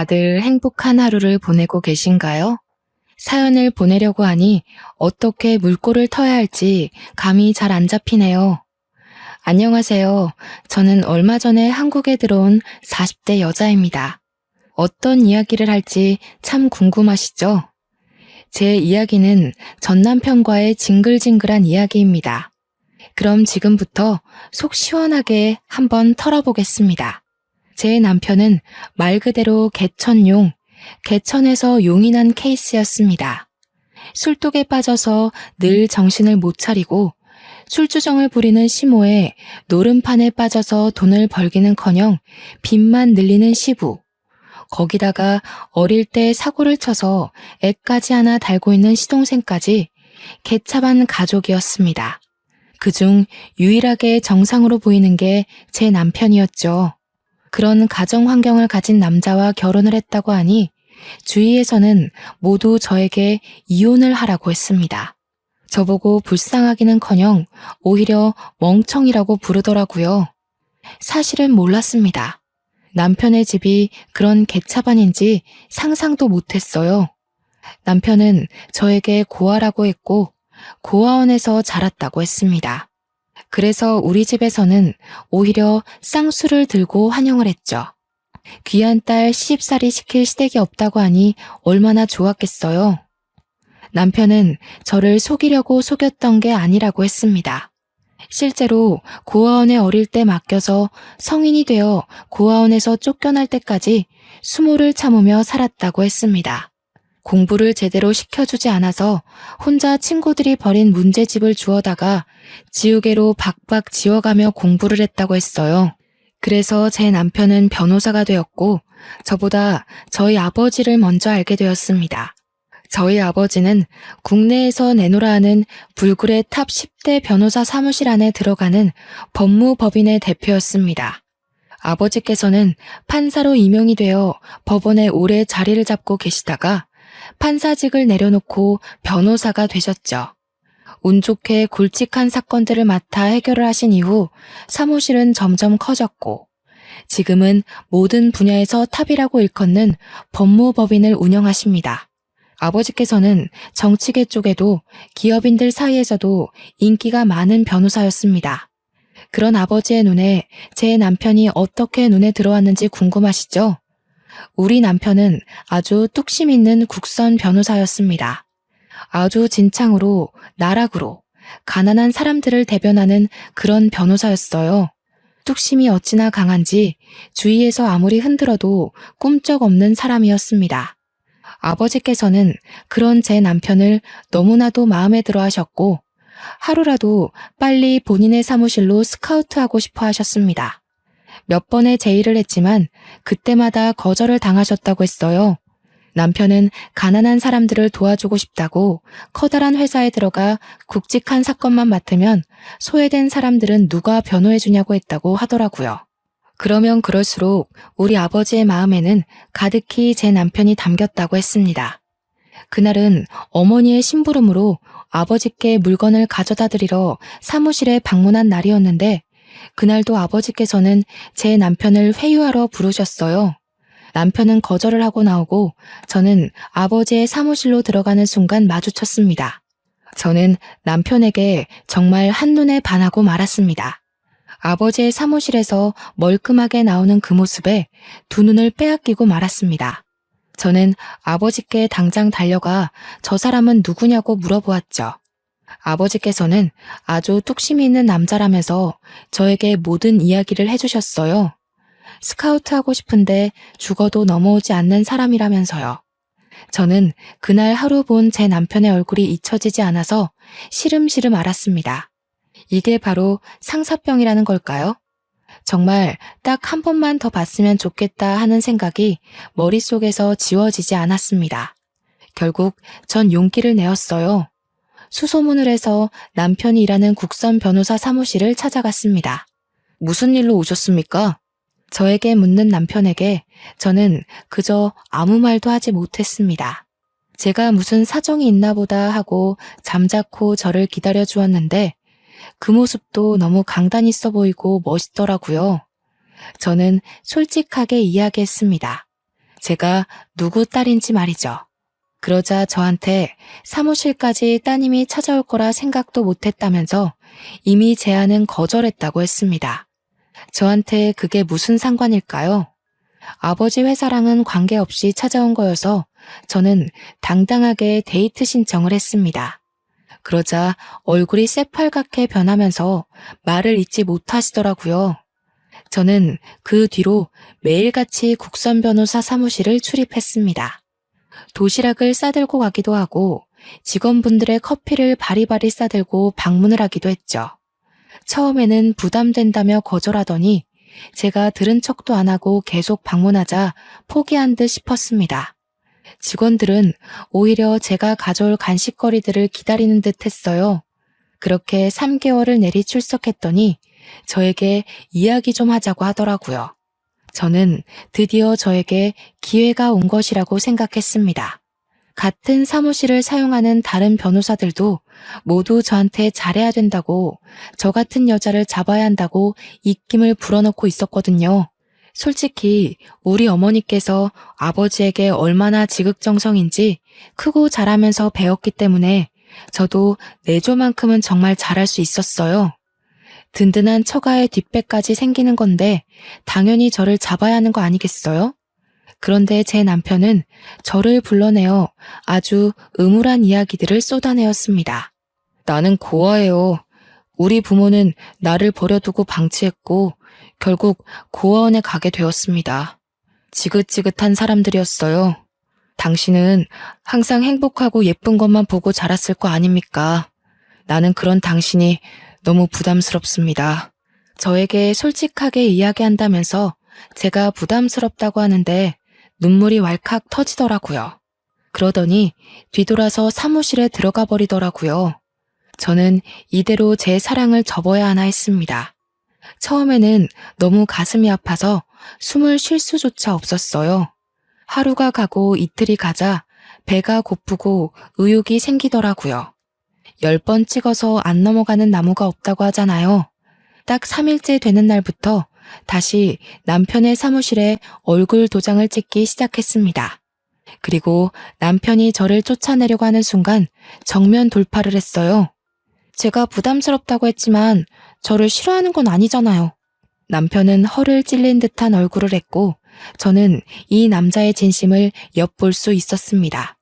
다들 행복한 하루를 보내고 계신가요? 사연을 보내려고 하니 어떻게 물꼬를 터야 할지 감이 잘 안 잡히네요. 안녕하세요. 저는 얼마 전에 한국에 들어온 40대 여자입니다. 어떤 이야기를 할지 참 궁금하시죠? 제 이야기는 전 남편과의 징글징글한 이야기입니다. 그럼 지금부터 속 시원하게 한번 털어보겠습니다. 제 남편은 말 그대로 개천용, 개천에서 용이 난 케이스였습니다. 술독에 빠져서 늘 정신을 못 차리고 술주정을 부리는 시모에 노름판에 빠져서 돈을 벌기는커녕 빚만 늘리는 시부, 거기다가 어릴 때 사고를 쳐서 애까지 하나 달고 있는 시동생까지 개차반 가족이었습니다. 그중 유일하게 정상으로 보이는 게 제 남편이었죠. 그런 가정 환경을 가진 남자와 결혼을 했다고 하니 주위에서는 모두 저에게 이혼을 하라고 했습니다. 저보고 불쌍하기는커녕 오히려 멍청이라고 부르더라고요. 사실은 몰랐습니다. 남편의 집이 그런 개차반인지 상상도 못했어요. 남편은 저에게 고아라고 했고 고아원에서 자랐다고 했습니다. 그래서 우리 집에서는 오히려 쌍수를 들고 환영을 했죠. 귀한 딸 시집살이 시킬 시댁이 없다고 하니 얼마나 좋았겠어요. 남편은 저를 속이려고 속였던 게 아니라고 했습니다. 실제로 고아원에 어릴 때 맡겨서 성인이 되어 고아원에서 쫓겨날 때까지 수모를 참으며 살았다고 했습니다. 공부를 제대로 시켜주지 않아서 혼자 친구들이 버린 문제집을 주워다가 지우개로 박박 지워가며 공부를 했다고 했어요. 그래서 제 남편은 변호사가 되었고 저보다 저희 아버지를 먼저 알게 되었습니다. 저희 아버지는 국내에서 내노라 하는 불굴의 탑 10대 변호사 사무실 안에 들어가는 법무법인의 대표였습니다. 아버지께서는 판사로 임용이 되어 법원에 오래 자리를 잡고 계시다가 판사직을 내려놓고 변호사가 되셨죠. 운 좋게 굵직한 사건들을 맡아 해결을 하신 이후 사무실은 점점 커졌고 지금은 모든 분야에서 탑이라고 일컫는 법무법인을 운영하십니다. 아버지께서는 정치계 쪽에도 기업인들 사이에서도 인기가 많은 변호사였습니다. 그런 아버지의 눈에 제 남편이 어떻게 눈에 들어왔는지 궁금하시죠? 우리 남편은 아주 뚝심 있는 국선 변호사였습니다. 아주 진창으로 나락으로 가난한 사람들을 대변하는 그런 변호사였어요. 뚝심이 어찌나 강한지 주위에서 아무리 흔들어도 꿈쩍없는 사람이었습니다. 아버지께서는 그런 제 남편을 너무나도 마음에 들어 하셨고 하루라도 빨리 본인의 사무실로 스카우트하고 싶어 하셨습니다. 몇 번의 제의를 했지만 그때마다 거절을 당하셨다고 했어요. 남편은 가난한 사람들을 도와주고 싶다고 커다란 회사에 들어가 굵직한 사건만 맡으면 소외된 사람들은 누가 변호해주냐고 했다고 하더라고요. 그러면 그럴수록 우리 아버지의 마음에는 가득히 제 남편이 담겼다고 했습니다. 그날은 어머니의 심부름으로 아버지께 물건을 가져다 드리러 사무실에 방문한 날이었는데 그날도 아버지께서는 제 남편을 회유하러 부르셨어요. 남편은 거절을 하고 나오고 저는 아버지의 사무실로 들어가는 순간 마주쳤습니다. 저는 남편에게 정말 한눈에 반하고 말았습니다. 아버지의 사무실에서 멀끔하게 나오는 그 모습에 두 눈을 빼앗기고 말았습니다. 저는 아버지께 당장 달려가 저 사람은 누구냐고 물어보았죠. 아버지께서는 아주 뚝심이 있는 남자라면서 저에게 모든 이야기를 해주셨어요. 스카우트하고 싶은데 죽어도 넘어오지 않는 사람이라면서요. 저는 그날 하루 본 제 남편의 얼굴이 잊혀지지 않아서 시름시름 앓았습니다. 이게 바로 상사병이라는 걸까요? 정말 딱 한 번만 더 봤으면 좋겠다 하는 생각이 머릿속에서 지워지지 않았습니다. 결국 전 용기를 내었어요. 수소문을 해서 남편이 일하는 국선 변호사 사무실을 찾아갔습니다. 무슨 일로 오셨습니까? 저에게 묻는 남편에게 저는 그저 아무 말도 하지 못했습니다. 제가 무슨 사정이 있나 보다 하고 잠자코 저를 기다려 주었는데 그 모습도 너무 강단 있어 보이고 멋있더라고요. 저는 솔직하게 이야기했습니다. 제가 누구 딸인지 말이죠. 그러자 저한테 사무실까지 따님이 찾아올 거라 생각도 못했다면서 이미 제안은 거절했다고 했습니다. 저한테 그게 무슨 상관일까요? 아버지 회사랑은 관계없이 찾아온 거여서 저는 당당하게 데이트 신청을 했습니다. 그러자 얼굴이 새빨갛게 변하면서 말을 잇지 못하시더라고요. 저는 그 뒤로 매일같이 국선 변호사 사무실을 출입했습니다. 도시락을 싸들고 가기도 하고 직원분들의 커피를 바리바리 싸들고 방문을 하기도 했죠. 처음에는 부담된다며 거절하더니 제가 들은 척도 안 하고 계속 방문하자 포기한 듯 싶었습니다. 직원들은 오히려 제가 가져올 간식거리들을 기다리는 듯 했어요. 그렇게 3개월을 내리 출석했더니 저에게 이야기 좀 하자고 하더라고요. 저는 드디어 저에게 기회가 온 것이라고 생각했습니다. 같은 사무실을 사용하는 다른 변호사들도 모두 저한테 잘해야 된다고, 저 같은 여자를 잡아야 한다고 입김을 불어넣고 있었거든요. 솔직히 우리 어머니께서 아버지에게 얼마나 지극정성인지 크고 잘하면서 배웠기 때문에 저도 내조만큼은 정말 잘할 수 있었어요. 든든한 처가의 뒷배까지 생기는 건데 당연히 저를 잡아야 하는 거 아니겠어요? 그런데 제 남편은 저를 불러내어 아주 음울한 이야기들을 쏟아내었습니다. 나는 고아예요. 우리 부모는 나를 버려두고 방치했고 결국 고아원에 가게 되었습니다. 지긋지긋한 사람들이었어요. 당신은 항상 행복하고 예쁜 것만 보고 자랐을 거 아닙니까? 나는 그런 당신이 너무 부담스럽습니다. 저에게 솔직하게 이야기한다면서 제가 부담스럽다고 하는데 눈물이 왈칵 터지더라고요. 그러더니 뒤돌아서 사무실에 들어가 버리더라고요. 저는 이대로 제 사랑을 접어야 하나 했습니다. 처음에는 너무 가슴이 아파서 숨을 쉴 수조차 없었어요. 하루가 가고 이틀이 가자 배가 고프고 의욕이 생기더라고요. 10번 찍어서 안 넘어가는 나무가 없다고 하잖아요. 딱 3일째 되는 날부터 다시 남편의 사무실에 얼굴 도장을 찍기 시작했습니다. 그리고 남편이 저를 쫓아내려고 하는 순간 정면 돌파를 했어요. 제가 부담스럽다고 했지만 저를 싫어하는 건 아니잖아요. 남편은 허를 찔린 듯한 얼굴을 했고 저는 이 남자의 진심을 엿볼 수 있었습니다.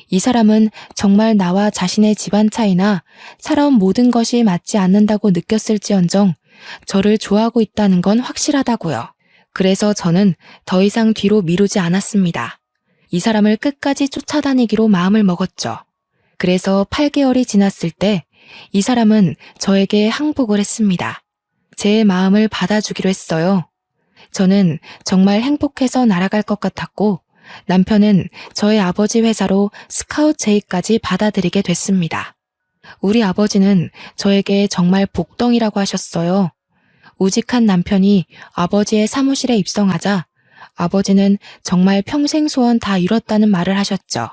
이 사람은 정말 나와 자신의 집안 차이나 살아온 모든 것이 맞지 않는다고 느꼈을지언정 저를 좋아하고 있다는 건 확실하다고요. 그래서 저는 더 이상 뒤로 미루지 않았습니다. 이 사람을 끝까지 쫓아다니기로 마음을 먹었죠. 그래서 8개월이 지났을 때 이 사람은 저에게 항복을 했습니다. 제 마음을 받아주기로 했어요. 저는 정말 행복해서 날아갈 것 같았고 남편은 저의 아버지 회사로 스카웃 제의까지 받아들이게 됐습니다. 우리 아버지는 저에게 정말 복덩이라고 하셨어요. 우직한 남편이 아버지의 사무실에 입성하자 아버지는 정말 평생 소원 다 이뤘다는 말을 하셨죠.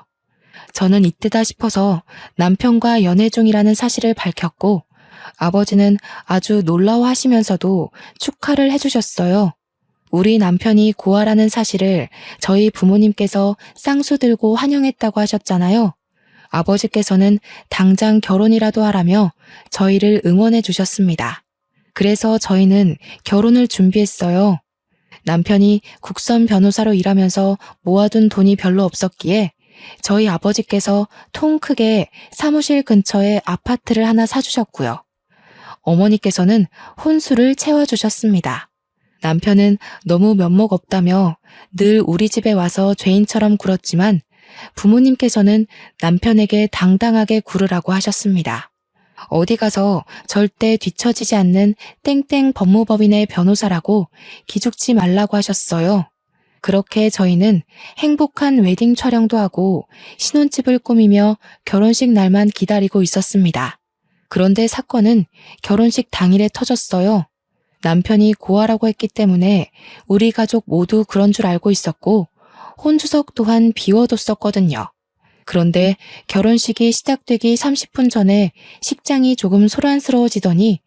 저는 이때다 싶어서 남편과 연애 중이라는 사실을 밝혔고 아버지는 아주 놀라워하시면서도 축하를 해주셨어요. 우리 남편이 고아라는 사실을 저희 부모님께서 쌍수 들고 환영했다고 하셨잖아요. 아버지께서는 당장 결혼이라도 하라며 저희를 응원해 주셨습니다. 그래서 저희는 결혼을 준비했어요. 남편이 국선 변호사로 일하면서 모아둔 돈이 별로 없었기에 저희 아버지께서 통 크게 사무실 근처에 아파트를 하나 사주셨고요. 어머니께서는 혼수를 채워주셨습니다. 남편은 너무 면목 없다며 늘 우리 집에 와서 죄인처럼 굴었지만 부모님께서는 남편에게 당당하게 굴으라고 하셨습니다. 어디 가서 절대 뒤처지지 않는 땡땡 법무법인의 변호사라고 기죽지 말라고 하셨어요. 그렇게 저희는 행복한 웨딩 촬영도 하고 신혼집을 꾸미며 결혼식 날만 기다리고 있었습니다. 그런데 사건은 결혼식 당일에 터졌어요. 남편이 고아라고 했기 때문에 우리 가족 모두 그런 줄 알고 있었고 혼주석 또한 비워뒀었거든요. 그런데 결혼식이 시작되기 30분 전에 식장이 조금 소란스러워지더니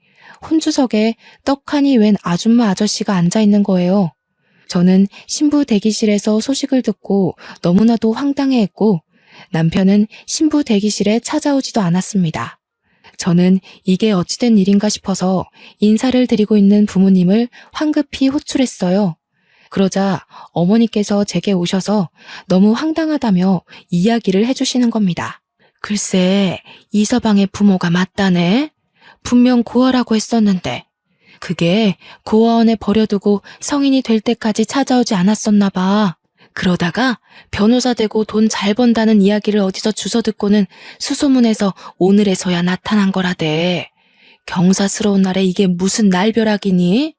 혼주석에 떡하니 웬 아줌마 아저씨가 앉아있는 거예요. 저는 신부 대기실에서 소식을 듣고 너무나도 황당해했고 남편은 신부 대기실에 찾아오지도 않았습니다. 저는 이게 어찌된 일인가 싶어서 인사를 드리고 있는 부모님을 황급히 호출했어요. 그러자 어머니께서 제게 오셔서 너무 황당하다며 이야기를 해주시는 겁니다. 글쎄, 이서방의 부모가 맞다네. 분명 고아라고 했었는데 그게 고아원에 버려두고 성인이 될 때까지 찾아오지 않았었나 봐. 그러다가 변호사 되고 돈 잘 번다는 이야기를 어디서 주워 듣고는 수소문해서 오늘에서야 나타난 거라대. 경사스러운 날에 이게 무슨 날벼락이니?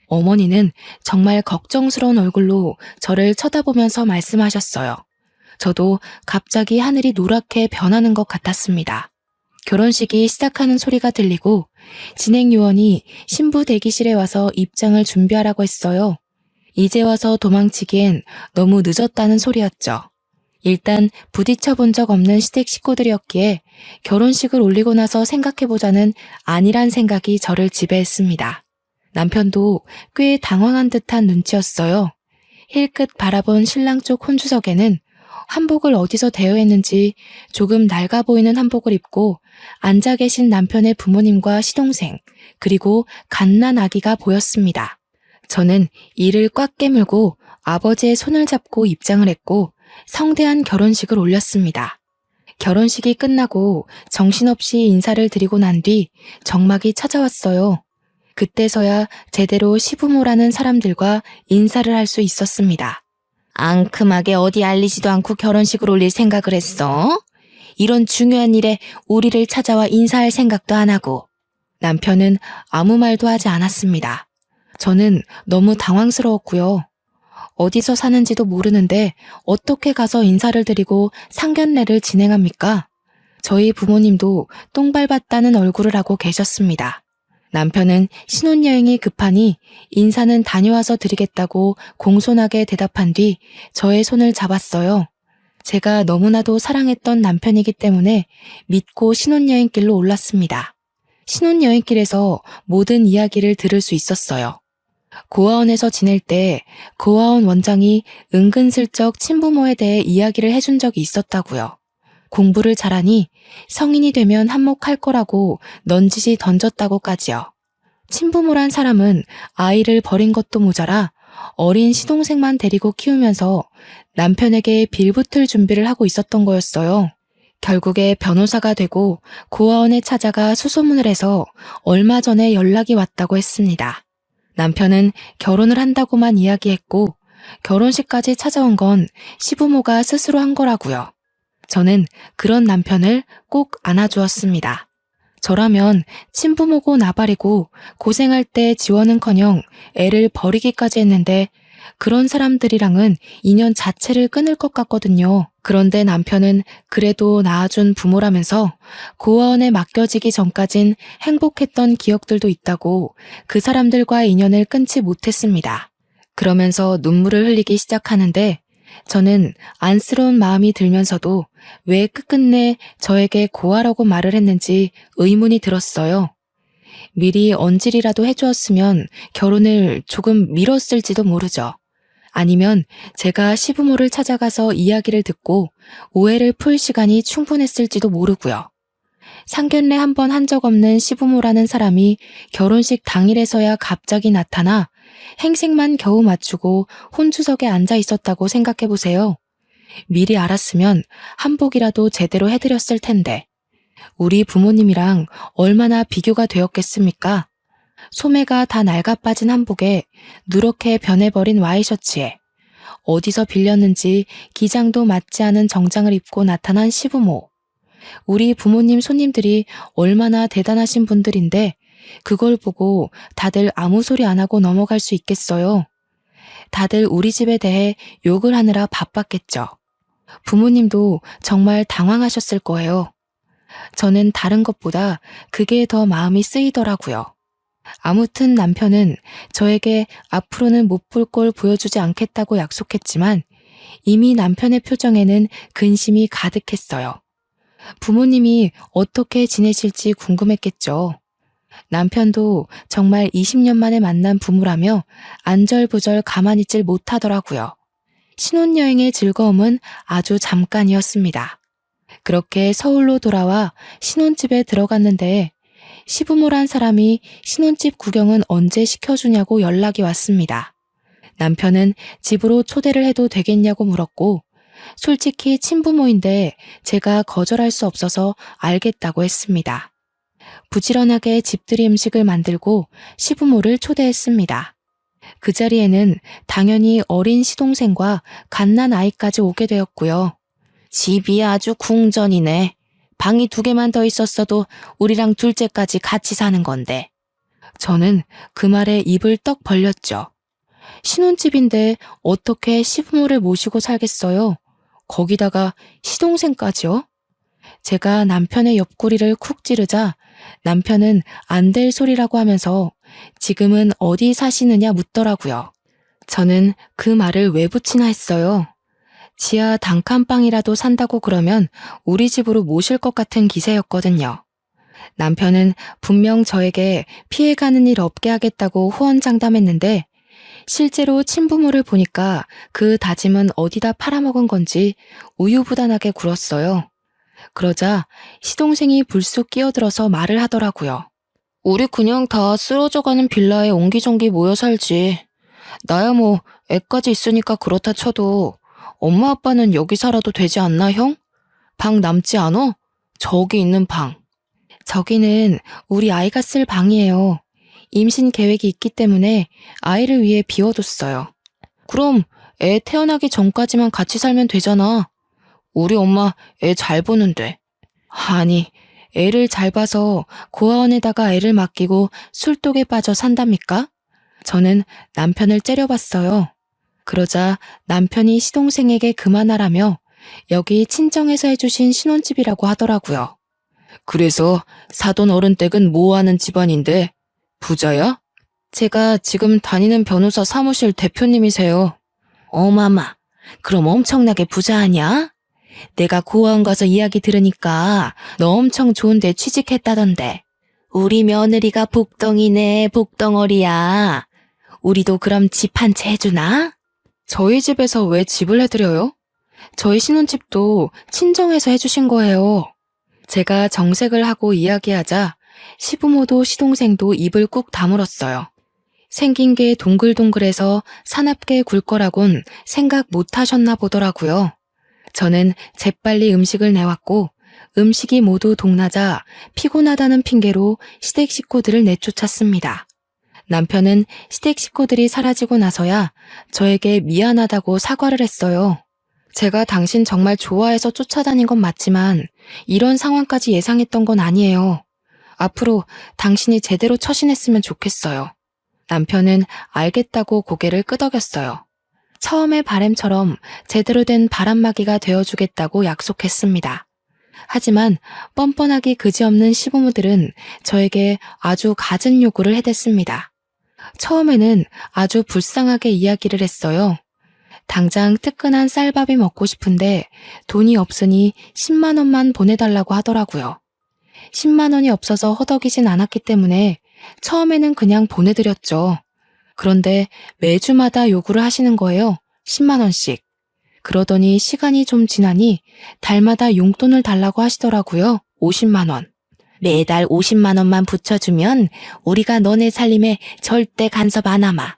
어머니는 정말 걱정스러운 얼굴로 저를 쳐다보면서 말씀하셨어요. 저도 갑자기 하늘이 노랗게 변하는 것 같았습니다. 결혼식이 시작하는 소리가 들리고 진행요원이 신부 대기실에 와서 입장을 준비하라고 했어요. 이제 와서 도망치기엔 너무 늦었다는 소리였죠. 일단 부딪혀 본 적 없는 시댁 식구들이었기에 결혼식을 올리고 나서 생각해보자는 안일한 생각이 저를 지배했습니다. 남편도 꽤 당황한 듯한 눈치였어요. 힐끗 바라본 신랑 쪽 혼주석에는 한복을 어디서 대여했는지 조금 낡아 보이는 한복을 입고 앉아 계신 남편의 부모님과 시동생, 그리고 갓난 아기가 보였습니다. 저는 이를 꽉 깨물고 아버지의 손을 잡고 입장을 했고 성대한 결혼식을 올렸습니다. 결혼식이 끝나고 정신없이 인사를 드리고 난 뒤 정막이 찾아왔어요. 그때서야 제대로 시부모라는 사람들과 인사를 할 수 있었습니다. 앙큼하게 어디 알리지도 않고 결혼식을 올릴 생각을 했어? 이런 중요한 일에 우리를 찾아와 인사할 생각도 안 하고. 남편은 아무 말도 하지 않았습니다. 저는 너무 당황스러웠고요. 어디서 사는지도 모르는데 어떻게 가서 인사를 드리고 상견례를 진행합니까? 저희 부모님도 똥 밟았다는 얼굴을 하고 계셨습니다. 남편은 신혼여행이 급하니 인사는 다녀와서 드리겠다고 공손하게 대답한 뒤 저의 손을 잡았어요. 제가 너무나도 사랑했던 남편이기 때문에 믿고 신혼여행길로 올랐습니다. 신혼여행길에서 모든 이야기를 들을 수 있었어요. 고아원에서 지낼 때 고아원 원장이 은근슬쩍 친부모에 대해 이야기를 해준 적이 있었다고요. 공부를 잘하니 성인이 되면 한몫할 거라고 넌지시 던졌다고까지요. 친부모란 사람은 아이를 버린 것도 모자라 어린 시동생만 데리고 키우면서 남편에게 빌붙을 준비를 하고 있었던 거였어요. 결국에 변호사가 되고 고아원에 찾아가 수소문을 해서 얼마 전에 연락이 왔다고 했습니다. 남편은 결혼을 한다고만 이야기했고 결혼식까지 찾아온 건 시부모가 스스로 한 거라고요. 저는 그런 남편을 꼭 안아주었습니다. 저라면 친부모고 나발이고 고생할 때 지원은커녕 애를 버리기까지 했는데 그런 사람들이랑은 인연 자체를 끊을 것 같거든요. 그런데 남편은 그래도 낳아준 부모라면서 고아원에 맡겨지기 전까진 행복했던 기억들도 있다고 그 사람들과의 인연을 끊지 못했습니다. 그러면서 눈물을 흘리기 시작하는데 저는 안쓰러운 마음이 들면서도 왜 끝끝내 저에게 고아라고 말을 했는지 의문이 들었어요. 미리 언질이라도 해주었으면 결혼을 조금 미뤘을지도 모르죠. 아니면 제가 시부모를 찾아가서 이야기를 듣고 오해를 풀 시간이 충분했을지도 모르고요. 상견례 한 번 한 적 없는 시부모라는 사람이 결혼식 당일에서야 갑자기 나타나 행색만 겨우 맞추고 혼주석에 앉아 있었다고 생각해보세요. 미리 알았으면 한복이라도 제대로 해드렸을 텐데 우리 부모님이랑 얼마나 비교가 되었겠습니까? 소매가 다 낡아 빠진 한복에 누렇게 변해버린 와이셔츠에 어디서 빌렸는지 기장도 맞지 않은 정장을 입고 나타난 시부모. 우리 부모님 손님들이 얼마나 대단하신 분들인데 그걸 보고 다들 아무 소리 안 하고 넘어갈 수 있겠어요. 다들 우리 집에 대해 욕을 하느라 바빴겠죠. 부모님도 정말 당황하셨을 거예요. 저는 다른 것보다 그게 더 마음이 쓰이더라고요. 아무튼 남편은 저에게 앞으로는 못 볼 걸 보여주지 않겠다고 약속했지만 이미 남편의 표정에는 근심이 가득했어요. 부모님이 어떻게 지내실지 궁금했겠죠. 남편도 정말 20년 만에 만난 부부라며 안절부절 가만히 있질 못하더라고요. 신혼여행의 즐거움은 아주 잠깐이었습니다. 그렇게 서울로 돌아와 신혼집에 들어갔는데 시부모란 사람이 신혼집 구경은 언제 시켜주냐고 연락이 왔습니다. 남편은 집으로 초대를 해도 되겠냐고 물었고 솔직히 친부모인데 제가 거절할 수 없어서 알겠다고 했습니다. 부지런하게 집들이 음식을 만들고 시부모를 초대했습니다. 그 자리에는 당연히 어린 시동생과 갓난 아이까지 오게 되었고요. 집이 아주 궁전이네. 방이 2개만 더 있었어도 우리랑 둘째까지 같이 사는 건데. 저는 그 말에 입을 떡 벌렸죠. 신혼집인데 어떻게 시부모를 모시고 살겠어요? 거기다가 시동생까지요? 제가 남편의 옆구리를 쿡 찌르자 남편은 안 될 소리라고 하면서 지금은 어디 사시느냐 묻더라고요. 저는 그 말을 왜 붙이나 했어요. 지하 단칸방이라도 산다고 그러면 우리 집으로 모실 것 같은 기세였거든요. 남편은 분명 저에게 피해가는 일 없게 하겠다고 호언장담했는데 실제로 친부모를 보니까 그 다짐은 어디다 팔아먹은 건지 우유부단하게 굴었어요. 그러자 시동생이 불쑥 끼어들어서 말을 하더라고요. 우리 그냥 다 쓰러져가는 빌라에 옹기종기 모여 살지. 나야 뭐 애까지 있으니까 그렇다 쳐도 엄마 아빠는 여기 살아도 되지 않나 형? 방 남지 않어? 저기 있는 방. 저기는 우리 아이가 쓸 방이에요. 임신 계획이 있기 때문에 아이를 위해 비워뒀어요. 그럼 애 태어나기 전까지만 같이 살면 되잖아. 우리 엄마 애 잘 보는데. 아니, 애를 잘 봐서 고아원에다가 애를 맡기고 술독에 빠져 산답니까? 저는 남편을 째려봤어요. 그러자 남편이 시동생에게 그만하라며 여기 친정에서 해주신 신혼집이라고 하더라고요. 그래서 사돈 어른 댁은 뭐하는 집안인데 부자야? 제가 지금 다니는 변호사 사무실 대표님이세요. 어마마, 그럼 엄청나게 부자 아냐? 내가 고아원 가서 이야기 들으니까 너 엄청 좋은 데 취직했다던데. 우리 며느리가 복덩이네, 복덩어리야. 우리도 그럼 집 한 채 해주나? 저희 집에서 왜 집을 해드려요? 저희 신혼집도 친정에서 해주신 거예요. 제가 정색을 하고 이야기하자 시부모도 시동생도 입을 꾹 다물었어요. 생긴 게 동글동글해서 사납게 굴 거라곤 생각 못 하셨나 보더라고요. 저는 재빨리 음식을 내왔고 음식이 모두 동나자 피곤하다는 핑계로 시댁 식구들을 내쫓았습니다. 남편은 시댁 식구들이 사라지고 나서야 저에게 미안하다고 사과를 했어요. 제가 당신 정말 좋아해서 쫓아다닌 건 맞지만 이런 상황까지 예상했던 건 아니에요. 앞으로 당신이 제대로 처신했으면 좋겠어요. 남편은 알겠다고 고개를 끄덕였어요. 처음의 바램처럼 제대로 된 바람막이가 되어주겠다고 약속했습니다. 하지만 뻔뻔하기 그지없는 시부모들은 저에게 아주 갖은 요구를 해댔습니다. 처음에는 아주 불쌍하게 이야기를 했어요. 당장 뜨끈한 쌀밥이 먹고 싶은데 돈이 없으니 10만 원만 보내달라고 하더라고요. 10만 원이 없어서 허덕이진 않았기 때문에 처음에는 그냥 보내드렸죠. 그런데 매주마다 요구를 하시는 거예요. 10만 원씩. 그러더니 시간이 좀 지나니 달마다 용돈을 달라고 하시더라고요. 50만 원. 매달 50만 원만 붙여주면 우리가 너네 살림에 절대 간섭 안 하마.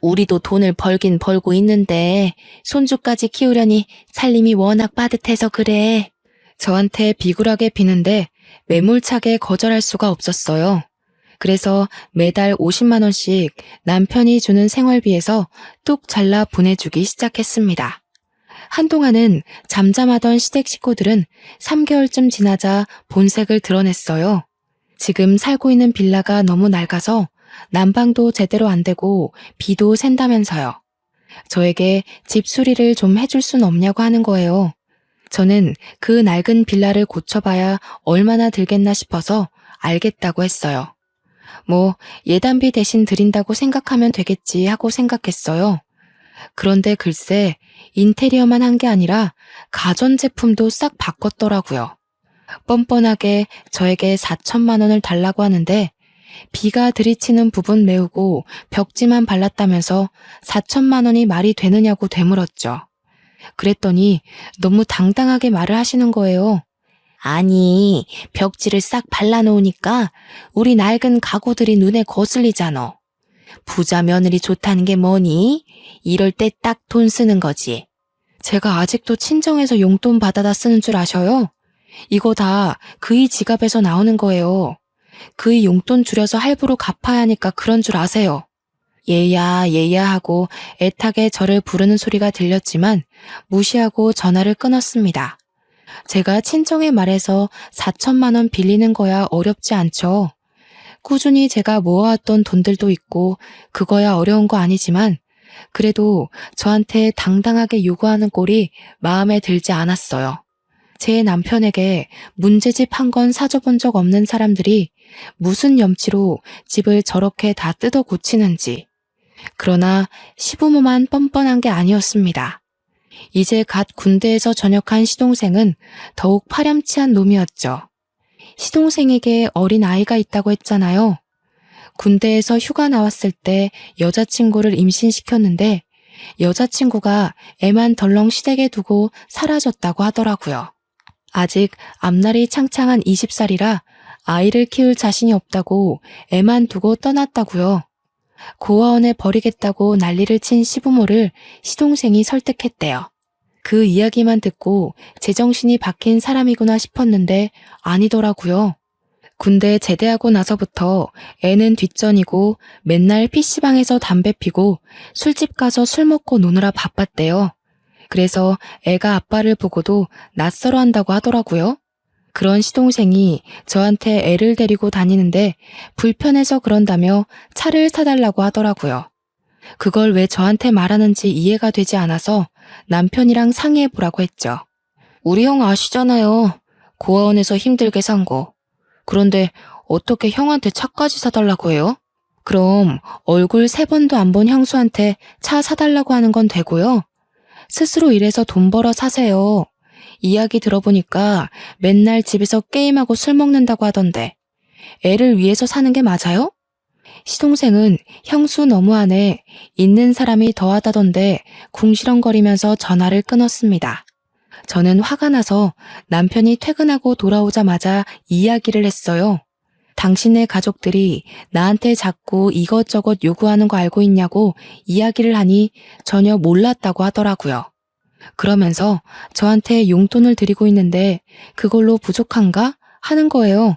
우리도 돈을 벌긴 벌고 있는데 손주까지 키우려니 살림이 워낙 빠듯해서 그래. 저한테 비굴하게 비는데 매몰차게 거절할 수가 없었어요. 그래서 매달 50만 원씩 남편이 주는 생활비에서 뚝 잘라 보내주기 시작했습니다. 한동안은 잠잠하던 시댁 식구들은 3개월쯤 지나자 본색을 드러냈어요. 지금 살고 있는 빌라가 너무 낡아서 난방도 제대로 안 되고 비도 샌다면서요. 저에게 집 수리를 좀 해줄 순 없냐고 하는 거예요. 저는 그 낡은 빌라를 고쳐봐야 얼마나 들겠나 싶어서 알겠다고 했어요. 뭐 예단비 대신 드린다고 생각하면 되겠지 하고 생각했어요. 그런데 글쎄 인테리어만 한 게 아니라 가전제품도 싹 바꿨더라고요. 뻔뻔하게 저에게 4천만 원을 달라고 하는데 비가 들이치는 부분 메우고 벽지만 발랐다면서 4천만 원이 말이 되느냐고 되물었죠. 그랬더니 너무 당당하게 말을 하시는 거예요. 아니, 벽지를 싹 발라놓으니까 우리 낡은 가구들이 눈에 거슬리잖아. 부자 며느리 좋다는 게 뭐니? 이럴 때 딱 돈 쓰는 거지. 제가 아직도 친정에서 용돈 받아다 쓰는 줄 아셔요? 이거 다 그이 지갑에서 나오는 거예요. 그이 용돈 줄여서 할부로 갚아야 하니까 그런 줄 아세요. 얘야 얘야 하고 애타게 저를 부르는 소리가 들렸지만 무시하고 전화를 끊었습니다. 제가 친정에 말해서 4천만 원 빌리는 거야 어렵지 않죠. 꾸준히 제가 모아왔던 돈들도 있고 그거야 어려운 거 아니지만 그래도 저한테 당당하게 요구하는 꼴이 마음에 들지 않았어요. 제 남편에게 문제집 한 건 사줘본 적 없는 사람들이 무슨 염치로 집을 저렇게 다 뜯어 고치는지. 그러나 시부모만 뻔뻔한 게 아니었습니다. 이제 갓 군대에서 전역한 시동생은 더욱 파렴치한 놈이었죠. 시동생에게 어린 아이가 있다고 했잖아요. 군대에서 휴가 나왔을 때 여자친구를 임신시켰는데 여자친구가 애만 덜렁 시댁에 두고 사라졌다고 하더라고요. 아직 앞날이 창창한 20살이라 아이를 키울 자신이 없다고 애만 두고 떠났다고요. 고아원에 버리겠다고 난리를 친 시부모를 시동생이 설득했대요. 그 이야기만 듣고 제정신이 박힌 사람이구나 싶었는데 아니더라고요. 군대 제대하고 나서부터 애는 뒷전이고 맨날 PC방에서 담배 피고 술집 가서 술 먹고 노느라 바빴대요. 그래서 애가 아빠를 보고도 낯설어 한다고 하더라고요. 그런 시동생이 저한테 애를 데리고 다니는데 불편해서 그런다며 차를 사달라고 하더라고요. 그걸 왜 저한테 말하는지 이해가 되지 않아서 남편이랑 상의해보라고 했죠. 우리 형 아시잖아요. 고아원에서 힘들게 산 거. 그런데 어떻게 형한테 차까지 사달라고 해요? 그럼 얼굴 3번도 안 본 형수한테 차 사달라고 하는 건 되고요. 스스로 일해서 돈 벌어 사세요. 이야기 들어보니까 맨날 집에서 게임하고 술 먹는다고 하던데 애를 위해서 사는 게 맞아요? 시동생은 형수 너무하네, 있는 사람이 더하다던데 궁시렁거리면서 전화를 끊었습니다. 저는 화가 나서 남편이 퇴근하고 돌아오자마자 이야기를 했어요. 당신네 가족들이 나한테 자꾸 이것저것 요구하는 거 알고 있냐고 이야기를 하니 전혀 몰랐다고 하더라고요. 그러면서 저한테 용돈을 드리고 있는데 그걸로 부족한가? 하는 거예요.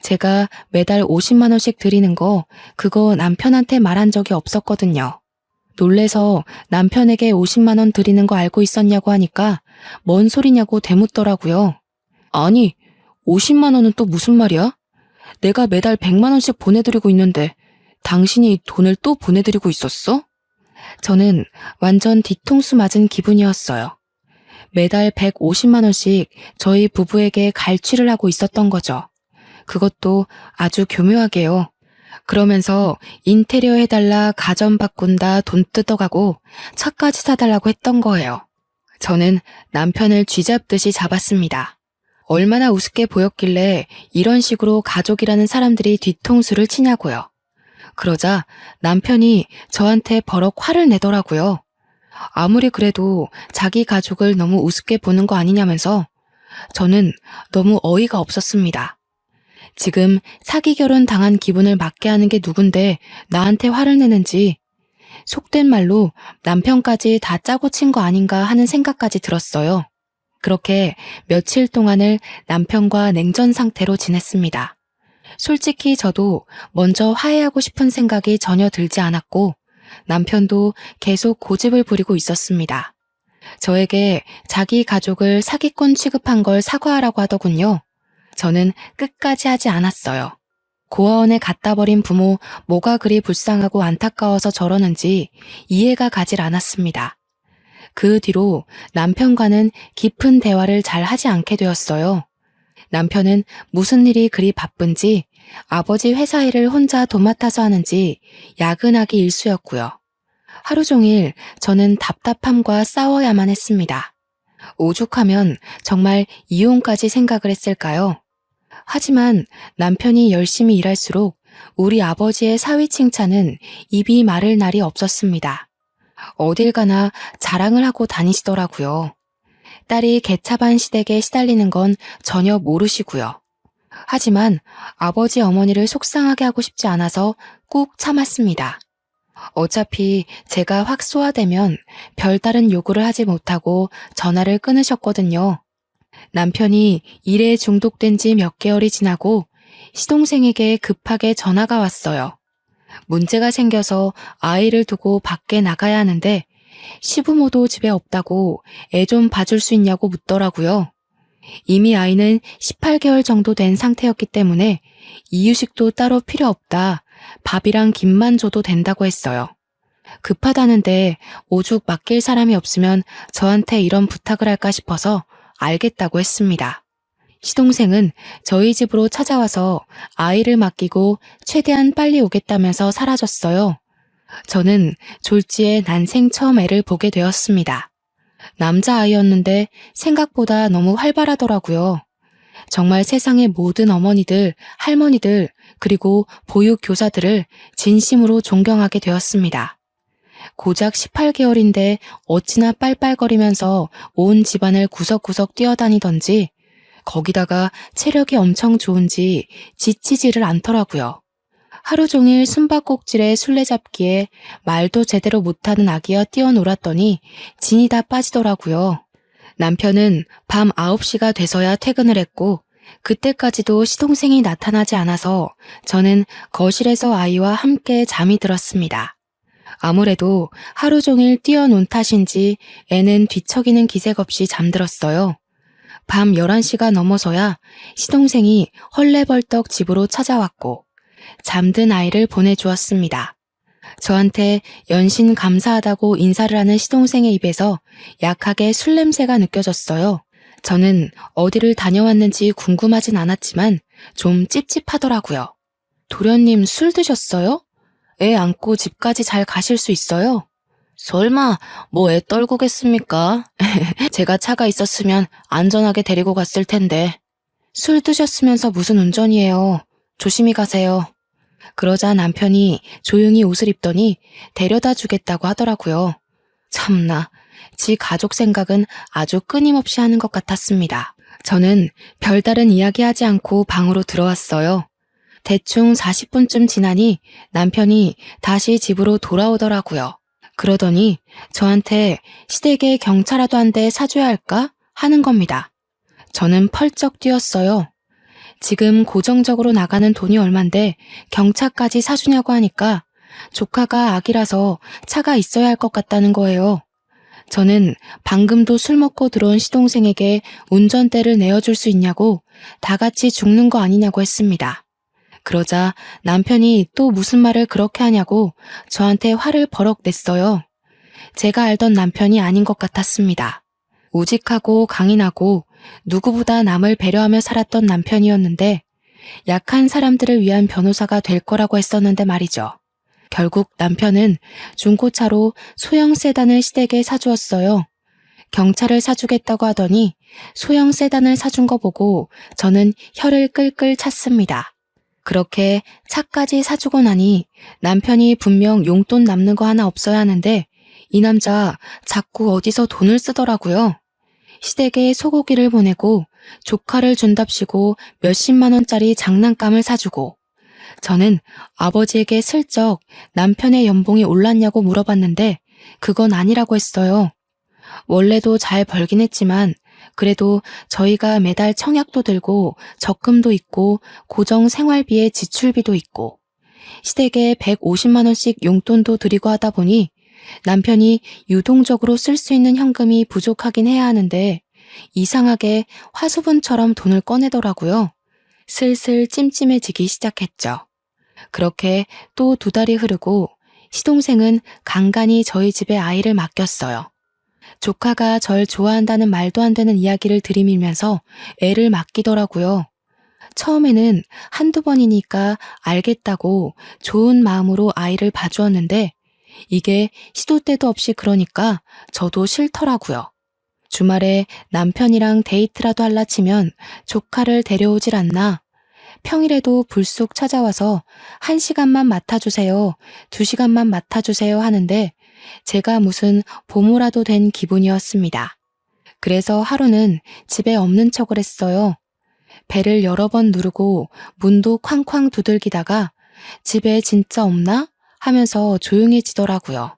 제가 매달 50만 원씩 드리는 거 그거 남편한테 말한 적이 없었거든요. 놀래서 남편에게 50만 원 드리는 거 알고 있었냐고 하니까 뭔 소리냐고 되묻더라고요. 아니, 50만 원은 또 무슨 말이야? 내가 매달 100만 원씩 보내드리고 있는데 당신이 돈을 또 보내드리고 있었어? 저는 완전 뒤통수 맞은 기분이었어요. 매달 150만 원씩 저희 부부에게 갈취를 하고 있었던 거죠. 그것도 아주 교묘하게요. 그러면서 인테리어 해달라, 가전 바꾼다, 돈 뜯어가고 차까지 사달라고 했던 거예요. 저는 남편을 쥐잡듯이 잡았습니다. 얼마나 우습게 보였길래 이런 식으로 가족이라는 사람들이 뒤통수를 치냐고요. 그러자 남편이 저한테 버럭 화를 내더라고요. 아무리 그래도 자기 가족을 너무 우습게 보는 거 아니냐면서. 저는 너무 어이가 없었습니다. 지금 사기 결혼 당한 기분을 맞게 하는 게 누군데 나한테 화를 내는지, 속된 말로 남편까지 다 짜고 친 거 아닌가 하는 생각까지 들었어요. 그렇게 며칠 동안을 남편과 냉전 상태로 지냈습니다. 솔직히 저도 먼저 화해하고 싶은 생각이 전혀 들지 않았고 남편도 계속 고집을 부리고 있었습니다. 저에게 자기 가족을 사기꾼 취급한 걸 사과하라고 하더군요. 저는 끝까지 하지 않았어요. 고아원에 갖다 버린 부모 뭐가 그리 불쌍하고 안타까워서 저러는지 이해가 가질 않았습니다. 그 뒤로 남편과는 깊은 대화를 잘 하지 않게 되었어요. 남편은 무슨 일이 그리 바쁜지 아버지 회사 일을 혼자 도맡아서 하는지 야근하기 일쑤였고요. 하루 종일 저는 답답함과 싸워야만 했습니다. 오죽하면 정말 이혼까지 생각을 했을까요? 하지만 남편이 열심히 일할수록 우리 아버지의 사위 칭찬은 입이 마를 날이 없었습니다. 어딜 가나 자랑을 하고 다니시더라고요. 딸이 개차반 시댁에 시달리는 건 전혀 모르시고요. 하지만 아버지 어머니를 속상하게 하고 싶지 않아서 꾹 참았습니다. 어차피 제가 확 쏘아대면 별다른 요구를 하지 못하고 전화를 끊으셨거든요. 남편이 일에 중독된 지 몇 개월이 지나고 시동생에게 급하게 전화가 왔어요. 문제가 생겨서 아이를 두고 밖에 나가야 하는데 시부모도 집에 없다고 애 좀 봐줄 수 있냐고 묻더라고요. 이미 아이는 18개월 정도 된 상태였기 때문에 이유식도 따로 필요 없다. 밥이랑 김만 줘도 된다고 했어요. 급하다는데 오죽 맡길 사람이 없으면 저한테 이런 부탁을 할까 싶어서 알겠다고 했습니다. 시동생은 저희 집으로 찾아와서 아이를 맡기고 최대한 빨리 오겠다면서 사라졌어요. 저는 졸지에 난생 처음 애를 보게 되었습니다. 남자아이였는데 생각보다 너무 활발하더라고요. 정말 세상의 모든 어머니들, 할머니들, 그리고 보육교사들을 진심으로 존경하게 되었습니다. 고작 18개월인데 어찌나 빨빨거리면서 온 집안을 구석구석 뛰어다니던지 거기다가 체력이 엄청 좋은지 지치지를 않더라고요. 하루 종일 숨바꼭질에 술래잡기에 말도 제대로 못하는 아기와 뛰어놀았더니 진이 다 빠지더라고요. 남편은 밤 9시가 돼서야 퇴근을 했고 그때까지도 시동생이 나타나지 않아서 저는 거실에서 아이와 함께 잠이 들었습니다. 아무래도 하루 종일 뛰어논 탓인지 애는 뒤척이는 기색 없이 잠들었어요. 밤 11시가 넘어서야 시동생이 헐레벌떡 집으로 찾아왔고 잠든 아이를 보내주었습니다. 저한테 연신 감사하다고 인사를 하는 시동생의 입에서 약하게 술 냄새가 느껴졌어요. 저는 어디를 다녀왔는지 궁금하진 않았지만 좀 찝찝하더라고요. 도련님 술 드셨어요? 애 안고 집까지 잘 가실 수 있어요? 설마 뭐 애 떨구겠습니까? 제가 차가 있었으면 안전하게 데리고 갔을 텐데. 술 드셨으면서 무슨 운전이에요. 조심히 가세요. 그러자 남편이 조용히 옷을 입더니 데려다 주겠다고 하더라고요. 참나, 지 가족 생각은 아주 끊임없이 하는 것 같았습니다. 저는 별다른 이야기하지 않고 방으로 들어왔어요. 대충 40분쯤 지나니 남편이 다시 집으로 돌아오더라고요. 그러더니 저한테 시댁에 경차라도 한 대 사줘야 할까 하는 겁니다. 저는 펄쩍 뛰었어요. 지금 고정적으로 나가는 돈이 얼만데 경차까지 사주냐고 하니까 조카가 아기라서 차가 있어야 할 것 같다는 거예요. 저는 방금도 술 먹고 들어온 시동생에게 운전대를 내어줄 수 있냐고 다 같이 죽는 거 아니냐고 했습니다. 그러자 남편이 또 무슨 말을 그렇게 하냐고 저한테 화를 버럭 냈어요. 제가 알던 남편이 아닌 것 같았습니다. 우직하고 강인하고 누구보다 남을 배려하며 살았던 남편이었는데 약한 사람들을 위한 변호사가 될 거라고 했었는데 말이죠. 결국 남편은 중고차로 소형 세단을 시댁에 사주었어요. 경차를 사주겠다고 하더니 소형 세단을 사준 거 보고 저는 혀를 끌끌 찼습니다. 그렇게 차까지 사주고 나니 남편이 분명 용돈 남는 거 하나 없어야 하는데 이 남자 자꾸 어디서 돈을 쓰더라고요. 시댁에 소고기를 보내고 조카를 준답시고 몇십만 원짜리 장난감을 사주고 저는 아버지에게 슬쩍 남편의 연봉이 올랐냐고 물어봤는데 그건 아니라고 했어요. 원래도 잘 벌긴 했지만 그래도 저희가 매달 청약도 들고 적금도 있고 고정 생활비에 지출비도 있고 시댁에 150만 원씩 용돈도 드리고 하다 보니 남편이 유동적으로 쓸 수 있는 현금이 부족하긴 해야 하는데 이상하게 화수분처럼 돈을 꺼내더라고요. 슬슬 찜찜해지기 시작했죠. 그렇게 또 2달이 흐르고 시동생은 간간히 저희 집에 아이를 맡겼어요. 조카가 절 좋아한다는 말도 안 되는 이야기를 들이밀면서 애를 맡기더라고요. 처음에는 한두 번이니까 알겠다고 좋은 마음으로 아이를 봐주었는데 이게 시도 때도 없이 그러니까 저도 싫더라고요. 주말에 남편이랑 데이트라도 할라 치면 조카를 데려오질 않나 평일에도 불쑥 찾아와서 1시간만 맡아주세요, 2시간만 맡아주세요 하는데 제가 무슨 보모라도 된 기분이었습니다. 그래서 하루는 집에 없는 척을 했어요. 배를 여러 번 누르고 문도 쾅쾅 두들기다가 집에 진짜 없나? 하면서 조용해지더라고요.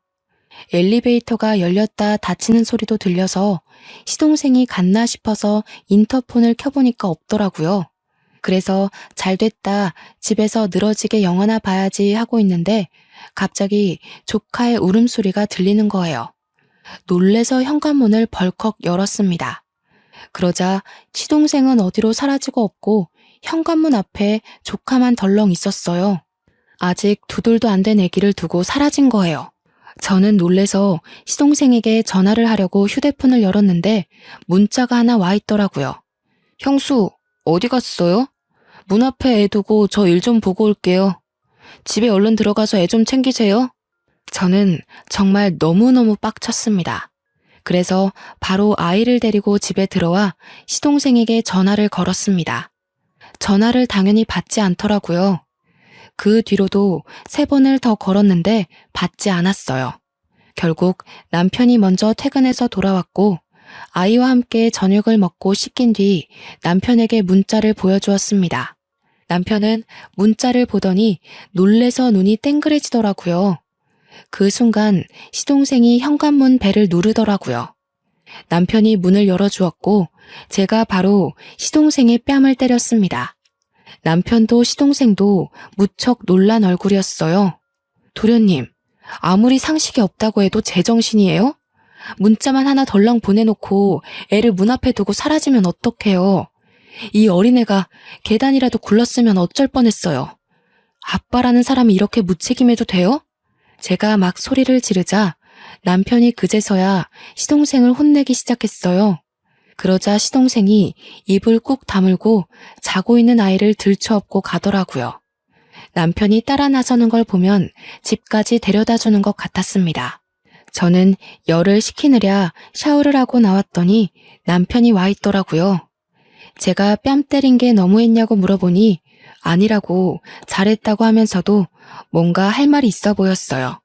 엘리베이터가 열렸다 닫히는 소리도 들려서 시동생이 갔나 싶어서 인터폰을 켜보니까 없더라고요. 그래서 잘됐다, 집에서 늘어지게 영화나 봐야지 하고 있는데 갑자기 조카의 울음소리가 들리는 거예요. 놀래서 현관문을 벌컥 열었습니다. 그러자 시동생은 어디로 사라지고 없고 현관문 앞에 조카만 덜렁 있었어요. 아직 2돌도 안 된 아기를 두고 사라진 거예요. 저는 놀래서 시동생에게 전화를 하려고 휴대폰을 열었는데 문자가 하나 와 있더라고요. 형수, 어디 갔어요? 문 앞에 애 두고 저 일 좀 보고 올게요. 집에 얼른 들어가서 애 좀 챙기세요. 저는 정말 너무너무 빡쳤습니다. 그래서 바로 아이를 데리고 집에 들어와 시동생에게 전화를 걸었습니다. 전화를 당연히 받지 않더라고요. 그 뒤로도 3번을 더 걸었는데 받지 않았어요. 결국 남편이 먼저 퇴근해서 돌아왔고 아이와 함께 저녁을 먹고 씻긴 뒤 남편에게 문자를 보여주었습니다. 남편은 문자를 보더니 놀래서 눈이 땡그레지더라고요. 그 순간 시동생이 현관문 벨을 누르더라고요. 남편이 문을 열어주었고 제가 바로 시동생의 뺨을 때렸습니다. 남편도 시동생도 무척 놀란 얼굴이었어요. 도련님, 아무리 상식이 없다고 해도 제정신이에요? 문자만 하나 덜렁 보내놓고 애를 문 앞에 두고 사라지면 어떡해요? 이 어린애가 계단이라도 굴렀으면 어쩔 뻔했어요. 아빠라는 사람이 이렇게 무책임해도 돼요? 제가 막 소리를 지르자 남편이 그제서야 시동생을 혼내기 시작했어요. 그러자 시동생이 입을 꾹 다물고 자고 있는 아이를 들쳐업고 가더라고요. 남편이 따라 나서는 걸 보면 집까지 데려다 주는 것 같았습니다. 저는 열을 식히느랴 샤워를 하고 나왔더니 남편이 와 있더라고요. 제가 뺨 때린 게 너무했냐고 물어보니 아니라고 잘했다고 하면서도 뭔가 할 말이 있어 보였어요.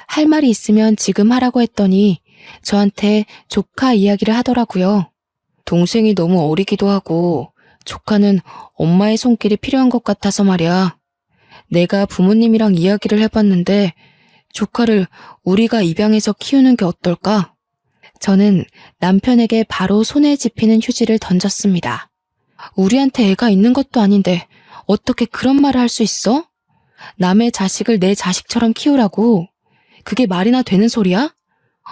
할 말이 있으면 지금 하라고 했더니 저한테 조카 이야기를 하더라고요. 동생이 너무 어리기도 하고 조카는 엄마의 손길이 필요한 것 같아서 말이야. 내가 부모님이랑 이야기를 해봤는데 조카를 우리가 입양해서 키우는 게 어떨까? 저는 남편에게 바로 손에 집히는 휴지를 던졌습니다. 우리한테 애가 있는 것도 아닌데 어떻게 그런 말을 할 수 있어? 남의 자식을 내 자식처럼 키우라고? 그게 말이나 되는 소리야?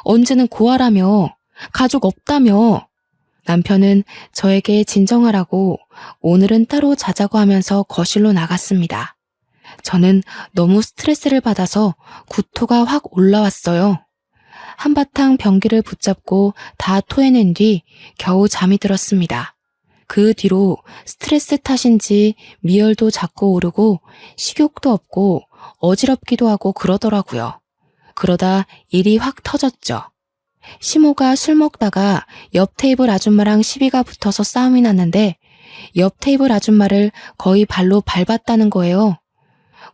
언제는 고아라며, 가족 없다며. 남편은 저에게 진정하라고 오늘은 따로 자자고 하면서 거실로 나갔습니다. 저는 너무 스트레스를 받아서 구토가 확 올라왔어요. 한바탕 변기를 붙잡고 다 토해낸 뒤 겨우 잠이 들었습니다. 그 뒤로 스트레스 탓인지 미열도 자꾸 오르고 식욕도 없고 어지럽기도 하고 그러더라고요. 그러다 일이 확 터졌죠. 시모가 술 먹다가 옆 테이블 아줌마랑 시비가 붙어서 싸움이 났는데 옆 테이블 아줌마를 거의 발로 밟았다는 거예요.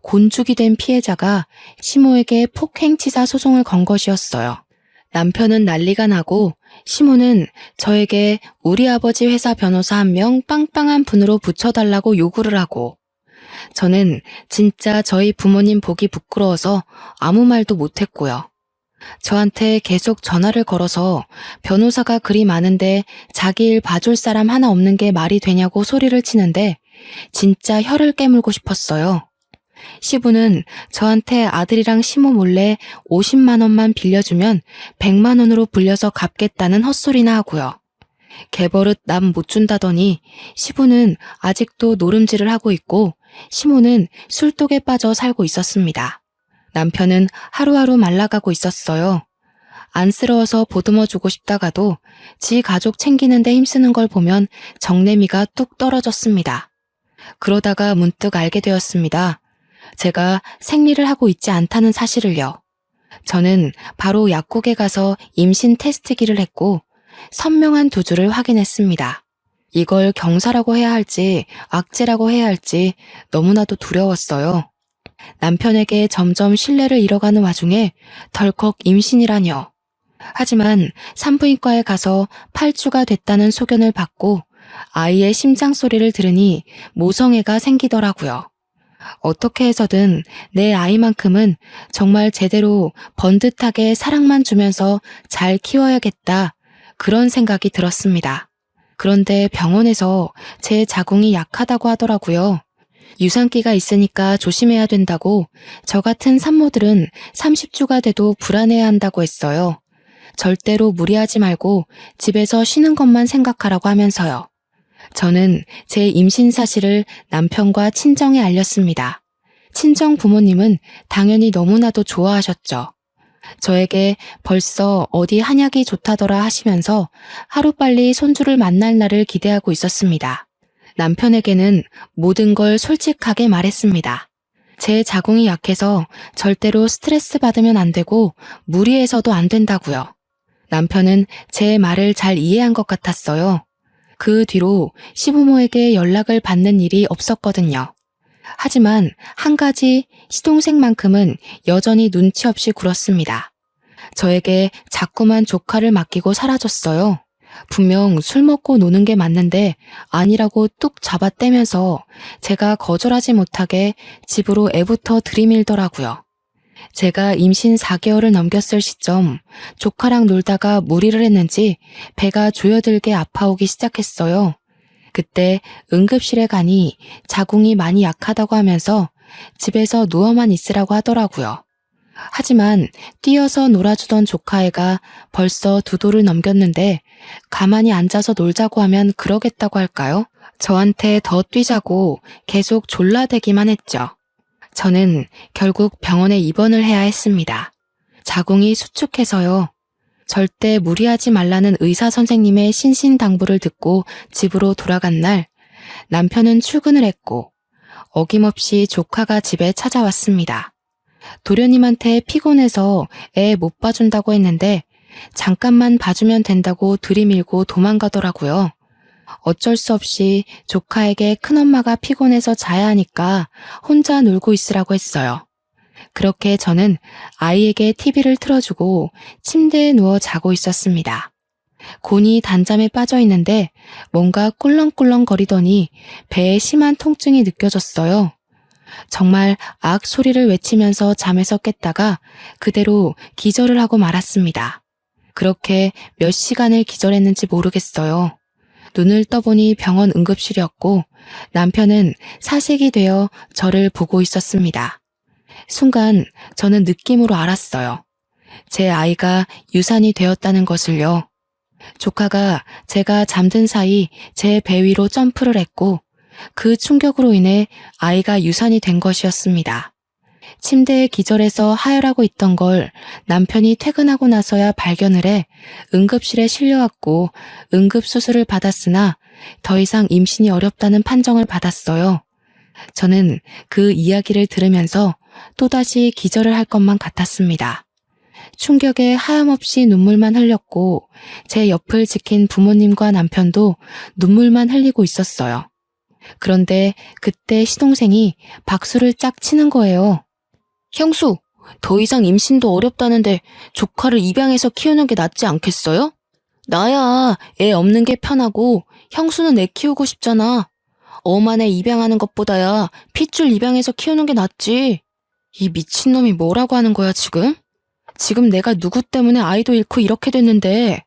곤죽이 된 피해자가 시모에게 폭행치사 소송을 건 것이었어요. 남편은 난리가 나고 시모는 저에게 우리 아버지 회사 변호사 1명 빵빵한 분으로 붙여달라고 요구를 하고 저는 진짜 저희 부모님 보기 부끄러워서 아무 말도 못했고요. 저한테 계속 전화를 걸어서 변호사가 그리 많은데 자기 일 봐줄 사람 하나 없는 게 말이 되냐고 소리를 치는데 진짜 혀를 깨물고 싶었어요. 시부는 저한테 아들이랑 시모 몰래 50만 원만 빌려주면 100만 원으로 불려서 갚겠다는 헛소리나 하고요. 개버릇 남 못 준다더니 시부는 아직도 노름질을 하고 있고 시모는 술독에 빠져 살고 있었습니다. 남편은 하루하루 말라가고 있었어요. 안쓰러워서 보듬어주고 싶다가도 지 가족 챙기는데 힘쓰는 걸 보면 정내미가 뚝 떨어졌습니다. 그러다가 문득 알게 되었습니다. 제가 생리를 하고 있지 않다는 사실을요. 저는 바로 약국에 가서 임신 테스트기를 했고 선명한 2주를 확인했습니다. 이걸 경사라고 해야 할지 악재라고 해야 할지 너무나도 두려웠어요. 남편에게 점점 신뢰를 잃어가는 와중에 덜컥 임신이라뇨. 하지만 산부인과에 가서 8주가 됐다는 소견을 받고 아이의 심장 소리를 들으니 모성애가 생기더라고요. 어떻게 해서든 내 아이만큼은 정말 제대로 번듯하게 사랑만 주면서 잘 키워야겠다. 그런 생각이 들었습니다. 그런데 병원에서 제 자궁이 약하다고 하더라고요. 유산기가 있으니까 조심해야 된다고 저 같은 산모들은 30주가 돼도 불안해야 한다고 했어요. 절대로 무리하지 말고 집에서 쉬는 것만 생각하라고 하면서요. 저는 제 임신 사실을 남편과 친정에 알렸습니다. 친정 부모님은 당연히 너무나도 좋아하셨죠. 저에게 벌써 어디 한약이 좋다더라 하시면서 하루빨리 손주를 만날 날을 기대하고 있었습니다. 남편에게는 모든 걸 솔직하게 말했습니다. 제 자궁이 약해서 절대로 스트레스 받으면 안 되고 무리해서도 안 된다고요. 남편은 제 말을 잘 이해한 것 같았어요. 그 뒤로 시부모에게 연락을 받는 일이 없었거든요. 하지만 한 가지 시동생만큼은 여전히 눈치 없이 굴었습니다. 저에게 자꾸만 조카를 맡기고 사라졌어요. 분명 술 먹고 노는 게 맞는데 아니라고 뚝 잡아떼면서 제가 거절하지 못하게 집으로 애부터 들이밀더라고요. 제가 임신 4개월을 넘겼을 시점 조카랑 놀다가 무리를 했는지 배가 조여들게 아파오기 시작했어요. 그때 응급실에 가니 자궁이 많이 약하다고 하면서 집에서 누워만 있으라고 하더라고요. 하지만 뛰어서 놀아주던 조카애가 벌써 2돌을 넘겼는데 가만히 앉아서 놀자고 하면 그러겠다고 할까요? 저한테 더 뛰자고 계속 졸라대기만 했죠. 저는 결국 병원에 입원을 해야 했습니다. 자궁이 수축해서요. 절대 무리하지 말라는 의사 선생님의 신신당부를 듣고 집으로 돌아간 날 남편은 출근을 했고 어김없이 조카가 집에 찾아왔습니다. 도련님한테 피곤해서 애 못 봐준다고 했는데 잠깐만 봐주면 된다고 들이밀고 도망가더라고요. 어쩔 수 없이 조카에게 큰엄마가 피곤해서 자야 하니까 혼자 놀고 있으라고 했어요. 그렇게 저는 아이에게 TV를 틀어주고 침대에 누워 자고 있었습니다. 곤이 단잠에 빠져 있는데 뭔가 꿀렁꿀렁 거리더니 배에 심한 통증이 느껴졌어요. 정말 악 소리를 외치면서 잠에서 깼다가 그대로 기절을 하고 말았습니다. 그렇게 몇 시간을 기절했는지 모르겠어요. 눈을 떠보니 병원 응급실이었고 남편은 사색이 되어 저를 보고 있었습니다. 순간 저는 느낌으로 알았어요. 제 아이가 유산이 되었다는 것을요. 조카가 제가 잠든 사이 제 배 위로 점프를 했고 그 충격으로 인해 아이가 유산이 된 것이었습니다. 침대에 기절해서 하혈하고 있던 걸 남편이 퇴근하고 나서야 발견을 해 응급실에 실려왔고 응급수술을 받았으나 더 이상 임신이 어렵다는 판정을 받았어요. 저는 그 이야기를 들으면서 또다시 기절을 할 것만 같았습니다. 충격에 하염없이 눈물만 흘렸고 제 옆을 지킨 부모님과 남편도 눈물만 흘리고 있었어요. 그런데 그때 시동생이 박수를 짝 치는 거예요. 형수, 더 이상 임신도 어렵다는데 조카를 입양해서 키우는 게 낫지 않겠어요? 나야 애 없는 게 편하고 형수는 애 키우고 싶잖아. 엄한 애 입양하는 것보다야 핏줄 입양해서 키우는 게 낫지. 이 미친놈이 뭐라고 하는 거야 지금? 지금 내가 누구 때문에 아이도 잃고 이렇게 됐는데.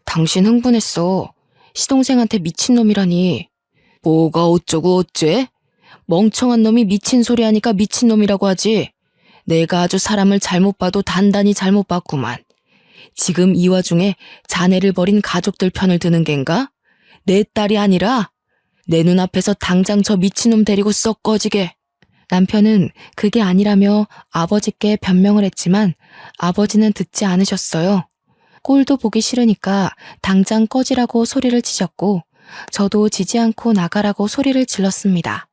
당신 흥분했어. 시동생한테 미친놈이라니. 뭐가 어쩌고 어째? 멍청한 놈이 미친 소리 하니까 미친놈이라고 하지. 내가 아주 사람을 잘못 봐도 단단히 잘못 봤구만. 지금 이 와중에 자네를 버린 가족들 편을 드는 겐가? 내 딸이 아니라 내 눈앞에서 당장 저 미친놈 데리고 썩 꺼지게. 남편은 그게 아니라며 아버지께 변명을 했지만 아버지는 듣지 않으셨어요. 꼴도 보기 싫으니까 당장 꺼지라고 소리를 치셨고 저도 지지 않고 나가라고 소리를 질렀습니다.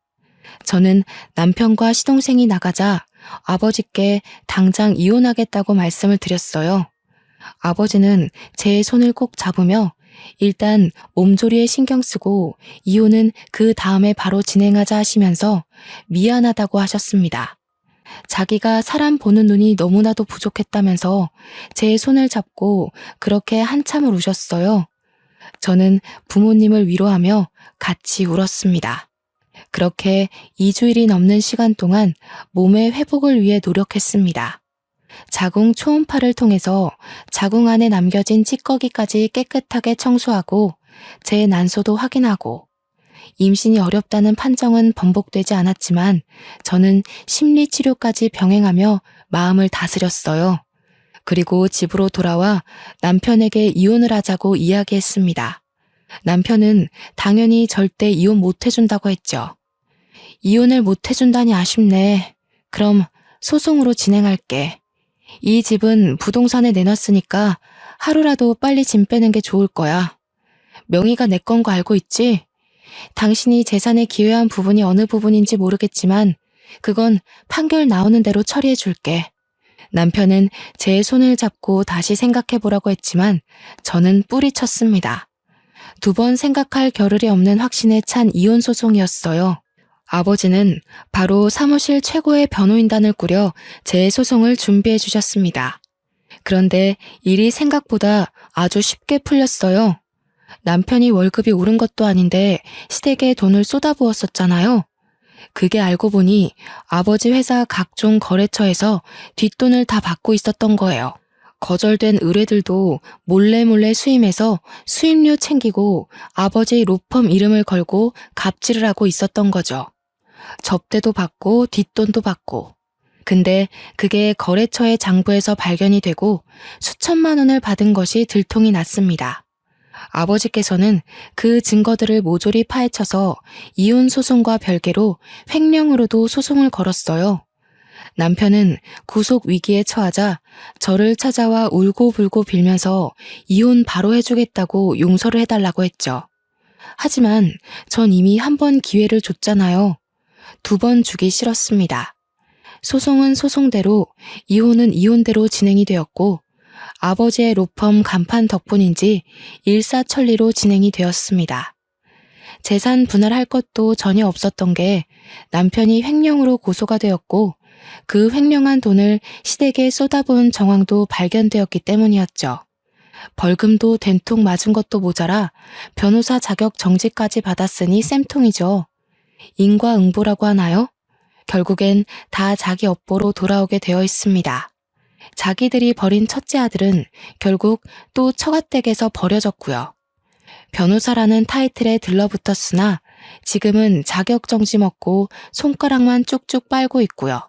저는 남편과 시동생이 나가자 아버지께 당장 이혼하겠다고 말씀을 드렸어요. 아버지는 제 손을 꼭 잡으며 일단 몸조리에 신경 쓰고 이혼은 그 다음에 바로 진행하자 하시면서 미안하다고 하셨습니다. 자기가 사람 보는 눈이 너무나도 부족했다면서 제 손을 잡고 그렇게 한참을 우셨어요. 저는 부모님을 위로하며 같이 울었습니다. 그렇게 2주일이 넘는 시간 동안 몸의 회복을 위해 노력했습니다. 자궁 초음파를 통해서 자궁 안에 남겨진 찌꺼기까지 깨끗하게 청소하고 제 난소도 확인하고 임신이 어렵다는 판정은 번복되지 않았지만 저는 심리치료까지 병행하며 마음을 다스렸어요. 그리고 집으로 돌아와 남편에게 이혼을 하자고 이야기했습니다. 남편은 당연히 절대 이혼 못 해준다고 했죠. 이혼을 못 해준다니 아쉽네. 그럼 소송으로 진행할게. 이 집은 부동산에 내놨으니까 하루라도 빨리 짐 빼는 게 좋을 거야. 명의가 내 건 거 알고 있지? 당신이 재산에 기여한 부분이 어느 부분인지 모르겠지만 그건 판결 나오는 대로 처리해 줄게. 남편은 제 손을 잡고 다시 생각해 보라고 했지만 저는 뿌리쳤습니다. 2번 생각할 겨를이 없는 확신에 찬 이혼 소송이었어요. 아버지는 바로 사무실 최고의 변호인단을 꾸려 제 소송을 준비해 주셨습니다. 그런데 일이 생각보다 아주 쉽게 풀렸어요. 남편이 월급이 오른 것도 아닌데 시댁에 돈을 쏟아부었었잖아요. 그게 알고 보니 아버지 회사 각종 거래처에서 뒷돈을 다 받고 있었던 거예요. 거절된 의뢰들도 몰래 수임해서 수임료 챙기고 아버지 로펌 이름을 걸고 갑질을 하고 있었던 거죠. 접대도 받고 뒷돈도 받고. 근데 그게 거래처의 장부에서 발견이 되고 수천만 원을 받은 것이 들통이 났습니다. 아버지께서는 그 증거들을 모조리 파헤쳐서 이혼 소송과 별개로 횡령으로도 소송을 걸었어요. 남편은 구속 위기에 처하자 저를 찾아와 울고불고 빌면서 이혼 바로 해주겠다고 용서를 해달라고 했죠. 하지만 전 이미 1번 기회를 줬잖아요. 2번 주기 싫었습니다. 소송은 소송대로, 이혼은 이혼대로 진행이 되었고 아버지의 로펌 간판 덕분인지 일사천리로 진행이 되었습니다. 재산 분할할 것도 전혀 없었던 게 남편이 횡령으로 고소가 되었고 그 횡령한 돈을 시댁에 쏟아부은 정황도 발견되었기 때문이었죠. 벌금도 된통 맞은 것도 모자라 변호사 자격 정지까지 받았으니 쌤통이죠. 인과응보라고 하나요? 결국엔 다 자기 업보로 돌아오게 되어 있습니다. 자기들이 버린 첫째 아들은 결국 또 처가댁에서 버려졌고요. 변호사라는 타이틀에 들러붙었으나 지금은 자격정지 먹고 손가락만 쭉쭉 빨고 있고요.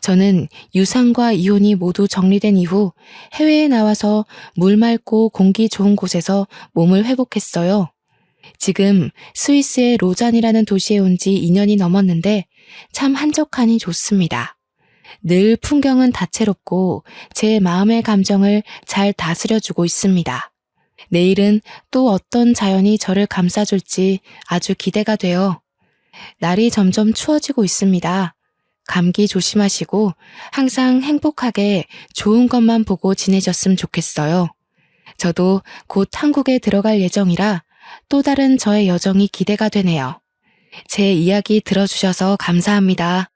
저는 유산과 이혼이 모두 정리된 이후 해외에 나와서 물 맑고 공기 좋은 곳에서 몸을 회복했어요. 지금 스위스의 로잔이라는 도시에 온 지 2년이 넘었는데 참 한적하니 좋습니다. 늘 풍경은 다채롭고 제 마음의 감정을 잘 다스려주고 있습니다. 내일은 또 어떤 자연이 저를 감싸줄지 아주 기대가 돼요. 날이 점점 추워지고 있습니다. 감기 조심하시고 항상 행복하게 좋은 것만 보고 지내셨으면 좋겠어요. 저도 곧 한국에 들어갈 예정이라 또 다른 저의 여정이 기대가 되네요. 제 이야기 들어주셔서 감사합니다.